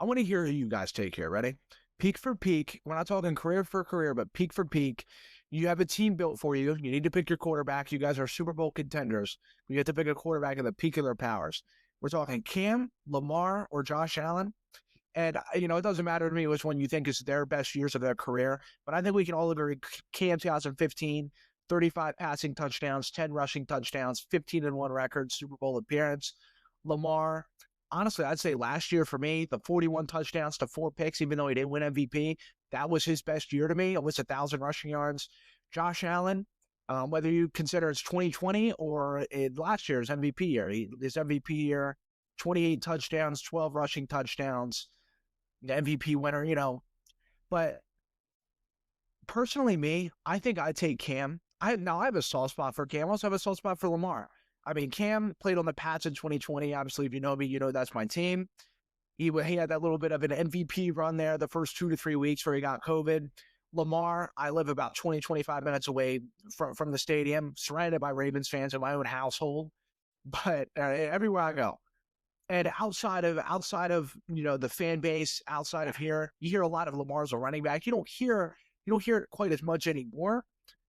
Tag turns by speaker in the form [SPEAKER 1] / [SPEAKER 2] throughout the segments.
[SPEAKER 1] I want to hear who you guys take here. Ready? Peak for peak. We're not talking career for career, but peak for peak. You have a team built for you. You need to pick your quarterback. You guys are Super Bowl contenders. You have to pick a quarterback at the peak of their powers. We're talking Cam, Lamar, or Josh Allen. And, it doesn't matter to me which one you think is their best years of their career, but I think we can all agree Cam 2015, 35 passing touchdowns, 10 rushing touchdowns, 15-1 record, Super Bowl appearance. Lamar, honestly, I'd say last year for me, the 41 touchdowns to 4 picks, even though he didn't win MVP, that was his best year to me. Almost 1,000 rushing yards. Josh Allen, whether you consider it's 2020 or last year's MVP year, his MVP year, 28 touchdowns, 12 rushing touchdowns, the MVP winner. But personally, I think I'd take Cam. I have a soft spot for Cam. I also have a soft spot for Lamar. I mean, Cam played on the Pats in 2020. Obviously, if you know me, you know that's my team. He had that little bit of an MVP run there the first 2 to 3 weeks where he got COVID. Lamar, I live about 20, 25 minutes away from the stadium, surrounded by Ravens fans in my own household, but everywhere I go. And outside of the fan base, outside of here, you hear a lot of Lamar as a running back. You don't hear it quite as much anymore,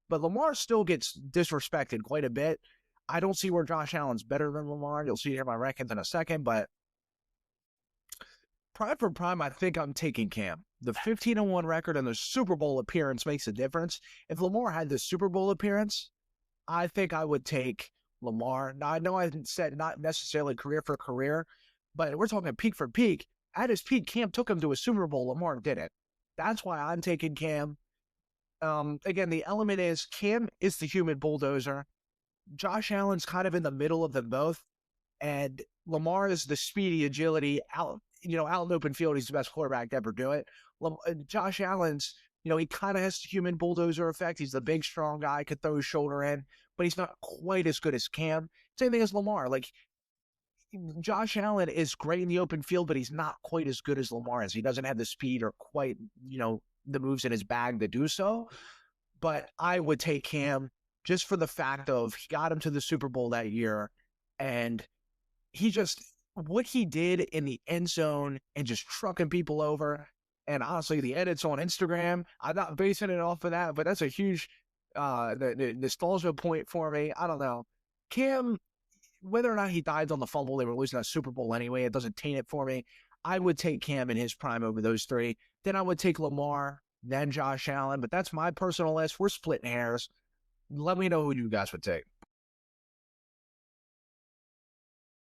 [SPEAKER 1] but Lamar still gets disrespected quite a bit. I don't see where Josh Allen's better than Lamar. You'll see here my rankings in a second, but prime for prime, I think I'm taking Cam. The 15-1 record and the Super Bowl appearance makes a difference. If Lamar had the Super Bowl appearance, I think I would take Lamar. Now, I know I said not necessarily career for career, but we're talking peak for peak. At his peak, Cam took him to a Super Bowl. Lamar didn't. That's why I'm taking Cam. Again, the element is Cam is the human bulldozer. Josh Allen's kind of in the middle of them both. And Lamar is the speedy agility out in open field. He's the best quarterback to ever do it. Josh Allen's, he kind of has the human bulldozer effect. He's the big, strong guy, could throw his shoulder in, but he's not quite as good as Cam. Same thing as Lamar. Like, Josh Allen is great in the open field, but he's not quite as good as Lamar is. He doesn't have the speed or quite, the moves in his bag to do so. But I would take Cam just for the fact of he got him to the Super Bowl that year, and what he did in the end zone and just trucking people over. And honestly, the edits on Instagram, I'm not basing it off of that, but that's a huge the nostalgia point for me. I don't know. Cam, whether or not he died on the fumble, they were losing that Super Bowl anyway. It doesn't taint it for me. I would take Cam in his prime over those three. Then I would take Lamar, then Josh Allen. But that's my personal list. We're splitting hairs. Let me know who you guys would take.